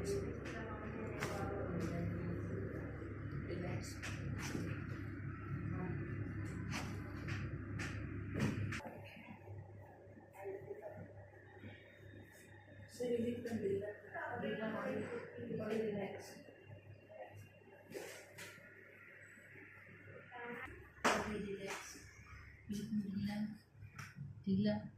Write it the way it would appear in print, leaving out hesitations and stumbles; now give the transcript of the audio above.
Relax. So you need to relax. Body relax. Body relax. Tinggal.